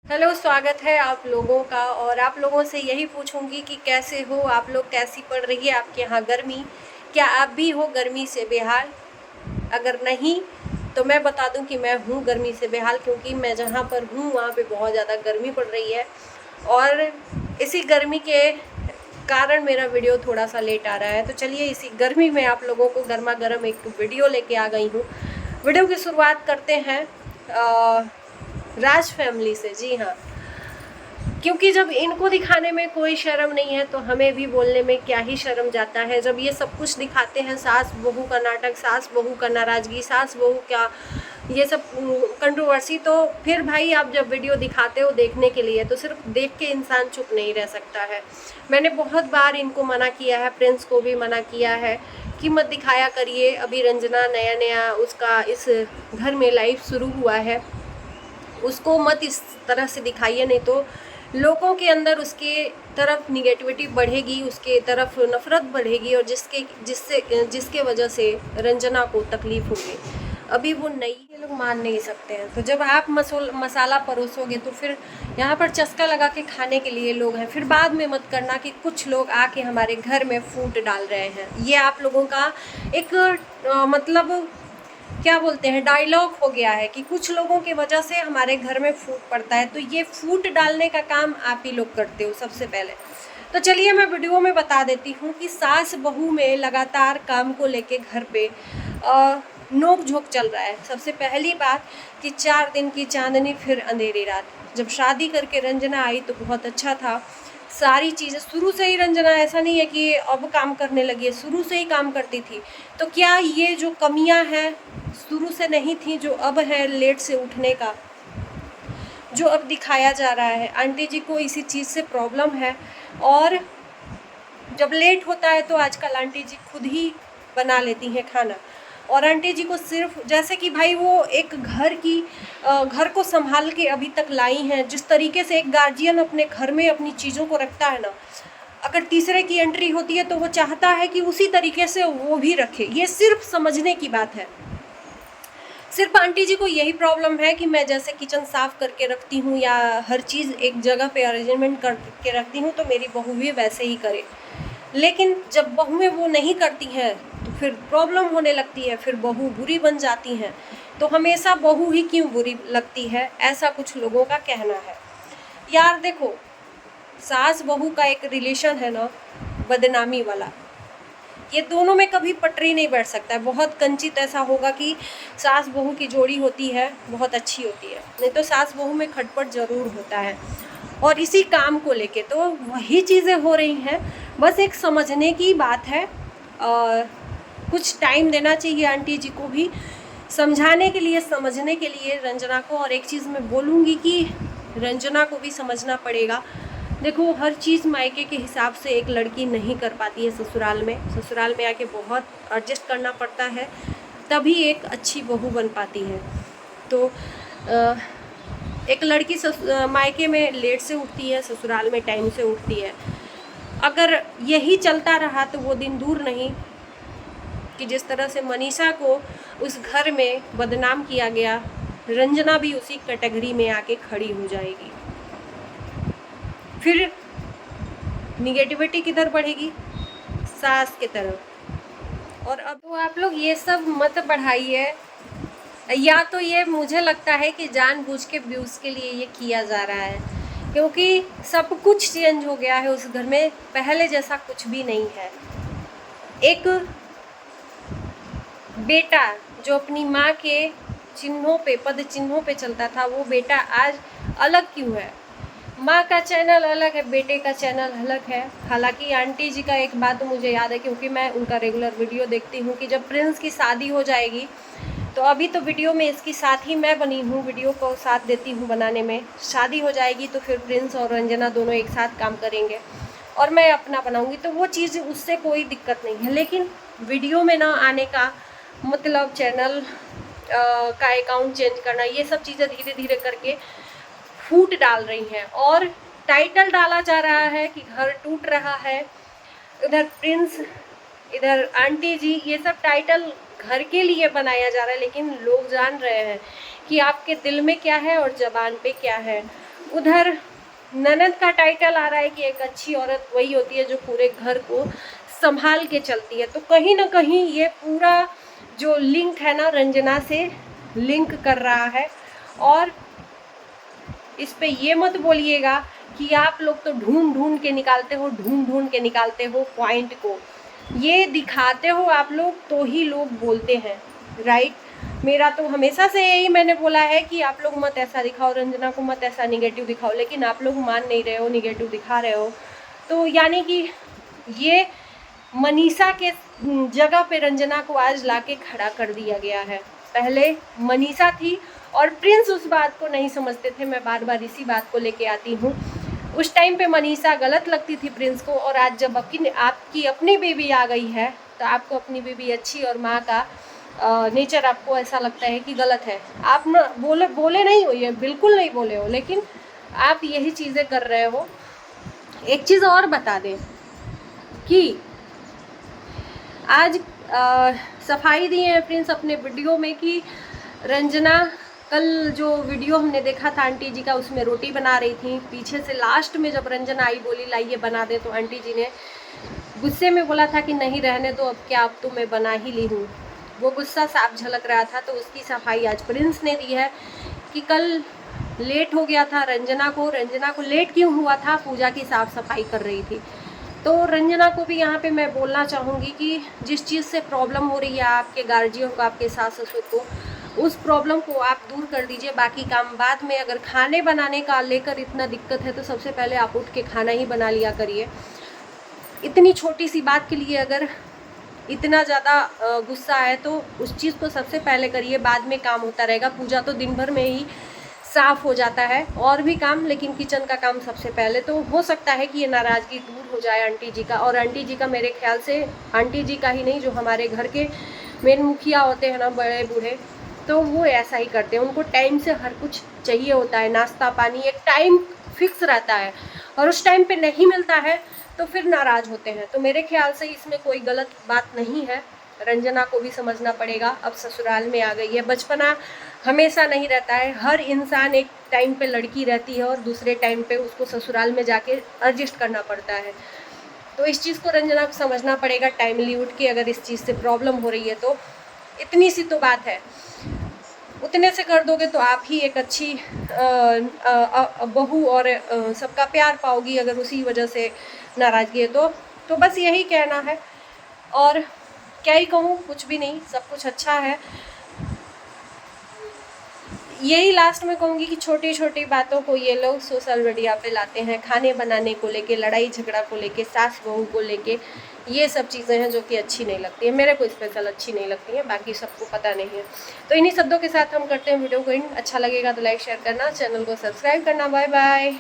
Hello, स्वागत है आप लोगों का। और आप लोगों से यही पूछूंगी कि कैसे हो आप लोग, कैसी पड़ रही है आपके यहाँ गर्मी। क्या आप भी हो गर्मी से बेहाल? अगर नहीं तो मैं बता दूं कि मैं हूँ गर्मी से बेहाल, क्योंकि मैं जहाँ पर हूँ वहाँ पे बहुत ज़्यादा गर्मी पड़ रही है। और इसी गर्मी के कारण मेरा वीडियो थोड़ा सा लेट आ रहा है। तो चलिए, इसी गर्मी में आप लोगों को गर्मा गर्म एक वीडियो लेके आ गई हूँ। वीडियो की शुरुआत करते हैं राज फैमिली से। जी हाँ, क्योंकि जब इनको दिखाने में कोई शर्म नहीं है तो हमें भी बोलने में क्या ही शर्म जाता है। जब ये सब कुछ दिखाते हैं, सास बहू का नाटक, सास बहू का नाराज़गी, सास बहू क्या ये सब कंट्रोवर्सी, तो फिर भाई आप जब वीडियो दिखाते हो देखने के लिए तो सिर्फ देख के इंसान चुप नहीं रह सकता है। मैंने बहुत बार इनको मना किया है, प्रिंस को भी मना किया है कि मत दिखाया करिए। अभी रंजना नया नया उसका इस घर में लाइफ शुरू हुआ है, उसको मत इस तरह से दिखाइए, नहीं तो लोगों के अंदर उसके तरफ निगेटिविटी बढ़ेगी, उसके तरफ नफरत बढ़ेगी, और जिसके वजह से रंजना को तकलीफ होगी। अभी वो नई, ये लोग मान नहीं सकते हैं। तो जब आप मसाला परोसोगे तो फिर यहाँ पर चस्का लगा के खाने के लिए लोग हैं। फिर बाद में मत करना कि कुछ लोग आके हमारे घर में फूट डाल रहे हैं। ये आप लोगों का एक मतलब क्या बोलते हैं, डायलॉग हो गया है कि कुछ लोगों की वजह से हमारे घर में फूट पड़ता है। तो ये फूट डालने का काम आप ही लोग करते हो सबसे पहले। तो चलिए, मैं वीडियो में बता देती हूँ कि सास बहू में लगातार काम को लेके घर पे नोक झोंक चल रहा है। सबसे पहली बात कि 4 दिन की चांदनी फिर अंधेरी रात। जब शादी करके रंजना आई तो बहुत अच्छा था, सारी चीज़ें शुरू से ही रंजना, ऐसा नहीं है कि अब काम करने लगी है, शुरू से ही काम करती थी। तो क्या ये जो कमियां हैं शुरू से नहीं थी जो अब है लेट से उठने का, जो अब दिखाया जा रहा है? आंटी जी को इसी चीज़ से प्रॉब्लम है, और जब लेट होता है तो आजकल आंटी जी खुद ही बना लेती हैं खाना। और आंटी जी को सिर्फ जैसे कि भाई वो एक घर को संभाल के अभी तक लाई हैं। जिस तरीके से एक गार्जियन अपने घर में अपनी चीज़ों को रखता है ना, अगर तीसरे की एंट्री होती है तो वो चाहता है कि उसी तरीके से वो भी रखे। ये सिर्फ समझने की बात है। सिर्फ आंटी जी को यही प्रॉब्लम है कि मैं जैसे किचन साफ करके रखती हूँ या हर चीज़ एक जगह पे अरेंजमेंट करके रखती हूँ तो मेरी बहू भी वैसे ही करे। लेकिन जब बहुएं वो नहीं करती हैं तो फिर प्रॉब्लम होने लगती है, फिर बहू बुरी बन जाती हैं। तो हमेशा बहू ही क्यों बुरी लगती है, ऐसा कुछ लोगों का कहना है। यार देखो, सास बहू का एक रिलेशन है ना, बदनामी वाला, ये दोनों में कभी पटरी नहीं बैठ सकता है। बहुत कंचित ऐसा होगा कि सास बहू की जोड़ी होती है बहुत अच्छी होती है, नहीं तो सास बहू में खटपट ज़रूर होता है। और इसी काम को लेके तो वही चीज़ें हो रही हैं। बस एक समझने की बात है, कुछ टाइम देना चाहिए आंटी जी को भी समझाने के लिए, समझने के लिए रंजना को। और एक चीज़ मैं बोलूँगी कि रंजना को भी समझना पड़ेगा। देखो, हर चीज़ मायके के हिसाब से एक लड़की नहीं कर पाती है। ससुराल में आके बहुत एडजस्ट करना पड़ता है, तभी एक अच्छी बहू बन पाती है। तो एक लड़की मायके में लेट से उठती है, ससुराल में टाइम से उठती है। अगर यही चलता रहा तो वो दिन दूर नहीं कि जिस तरह से मनीषा को उस घर में बदनाम किया गया, रंजना भी उसी कैटेगरी में आके खड़ी हो जाएगी। फिर निगेटिविटी किधर बढ़ेगी? सास की तरफ। और अब तो आप लोग ये सब मत बढ़ाइए, या तो ये मुझे लगता है कि जानबूझ के व्यूज़ के लिए ये किया जा रहा है, क्योंकि सब कुछ चेंज हो गया है उस घर में, पहले जैसा कुछ भी नहीं है। एक बेटा जो अपनी माँ के चिन्हों पे, पद चिन्हों पे चलता था, वो बेटा आज अलग क्यों है? माँ का चैनल अलग है, बेटे का चैनल अलग है। हालांकि आंटी जी का एक बात तो मुझे याद है, क्योंकि मैं उनका रेगुलर वीडियो देखती हूँ, कि जब प्रिंस की शादी हो जाएगी तो अभी तो वीडियो में इसकी साथ ही मैं बनी हूँ, वीडियो को साथ देती हूँ बनाने में। शादी हो जाएगी तो फिर प्रिंस और रंजना दोनों एक साथ काम करेंगे और मैं अपना बनाऊँगी, तो वो चीज़, उससे कोई दिक्कत नहीं है। लेकिन वीडियो में ना आने का मतलब चैनल का अकाउंट चेंज करना, ये सब चीज़ें धीरे धीरे करके फूट डाल रही हैं। और टाइटल डाला जा रहा है कि घर टूट रहा है, इधर प्रिंस, इधर आंटी जी, ये सब टाइटल घर के लिए बनाया जा रहा है। लेकिन लोग जान रहे हैं कि आपके दिल में क्या है और ज़बान पे क्या है। उधर ननद का टाइटल आ रहा है कि एक अच्छी औरत वही होती है जो पूरे घर को संभाल के चलती है। तो कहीं ना कहीं ये पूरा जो लिंक है ना रंजना से लिंक कर रहा है। और इस पे ये मत बोलिएगा कि आप लोग तो ढूंढ ढूंढ के निकालते हो पॉइंट को, ये दिखाते हो आप लोग तो ही लोग बोलते हैं, राइट। मेरा तो हमेशा से यही मैंने बोला है कि आप लोग मत ऐसा दिखाओ, रंजना को मत ऐसा निगेटिव दिखाओ, लेकिन आप लोग मान नहीं रहे हो, निगेटिव दिखा रहे हो। तो यानी कि ये मनीषा के जगह पे रंजना को आज लाके खड़ा कर दिया गया है। पहले मनीषा थी और प्रिंस उस बात को नहीं समझते थे। मैं बार बार इसी बात को लेके आती हूँ। उस टाइम पे मनीषा गलत लगती थी प्रिंस को, और आज जब आपकी अपनी बेबी आ गई है तो आपको अपनी बेबी अच्छी और माँ का नेचर आपको ऐसा लगता है कि गलत है। आप ना बोले नहीं हो, ये बिल्कुल नहीं बोले हो, लेकिन आप यही चीज़ें कर रहे हो। एक चीज़ और बता दें कि आज सफाई दी है प्रिंस अपने वीडियो में कि रंजना कल जो वीडियो हमने देखा था आंटी जी का, उसमें रोटी बना रही थी। पीछे से लास्ट में जब रंजना आई बोली लाइए बना दे, तो आंटी जी ने गुस्से में बोला था कि नहीं रहने दो, अब क्या, अब तो मैं बना ही ली हूँ। वो गुस्सा साफ झलक रहा था। तो उसकी सफाई आज प्रिंस ने दी है कि कल लेट हो गया था रंजना को लेट क्यों हुआ था, पूजा की साफ सफाई कर रही थी। तो रंजना को भी यहाँ पे मैं बोलना चाहूँगी कि जिस चीज़ से प्रॉब्लम हो रही है आपके गार्जियन को, आपके सास ससुर को, उस प्रॉब्लम को आप दूर कर दीजिए। बाकी काम बाद में। अगर खाने बनाने का लेकर इतना दिक्कत है तो सबसे पहले आप उठ के खाना ही बना लिया करिए। इतनी छोटी सी बात के लिए अगर इतना ज़्यादा गुस्सा है तो उस चीज़ को सबसे पहले करिए, बाद में काम होता रहेगा। पूजा तो दिन भर में ही साफ हो जाता है, और भी काम, लेकिन किचन का काम सबसे पहले। तो हो सकता है कि ये नाराज़गी दूर हो जाए आंटी जी का। और आंटी जी का मेरे ख्याल से, आंटी जी का ही नहीं, जो हमारे घर के मेन मुखिया होते हैं ना, बड़े बूढ़े, तो वो ऐसा ही करते हैं। उनको टाइम से हर कुछ चाहिए होता है, नाश्ता पानी एक टाइम फिक्स रहता है, और उस टाइम पे नहीं मिलता है तो फिर नाराज़ होते हैं। तो मेरे ख्याल से इसमें कोई गलत बात नहीं है। रंजना को भी समझना पड़ेगा, अब ससुराल में आ गई है। बचपना हमेशा नहीं रहता है। हर इंसान एक टाइम पे लड़की रहती है और दूसरे टाइम पे उसको ससुराल में जाके एडजस्ट करना पड़ता है। तो इस चीज़ को रंजना को समझना पड़ेगा टाइमली उठ के। अगर इस चीज़ से प्रॉब्लम हो रही है तो इतनी सी तो बात है, उतने से कर दोगे तो आप ही एक अच्छी बहू और सबका प्यार पाओगी। अगर उसी वजह से नाराज़गी है तो बस यही कहना है। और क्या ही कहूँ, कुछ भी नहीं, सब कुछ अच्छा है। यही लास्ट में कहूँगी कि छोटी छोटी बातों को ये लोग सोशल मीडिया पे लाते हैं, खाने बनाने को लेके, लड़ाई झगड़ा को लेके, सास बहू को लेके। ये सब चीज़ें हैं जो कि अच्छी नहीं लगती है। मेरे को स्पेशल अच्छी नहीं लगती हैं, बाकी सबको पता नहीं है। तो इन्हीं शब्दों के साथ हम करते हैं वीडियो को इन। अच्छा लगेगा तो लाइक शेयर करना, चैनल को सब्सक्राइब करना। Bye bye.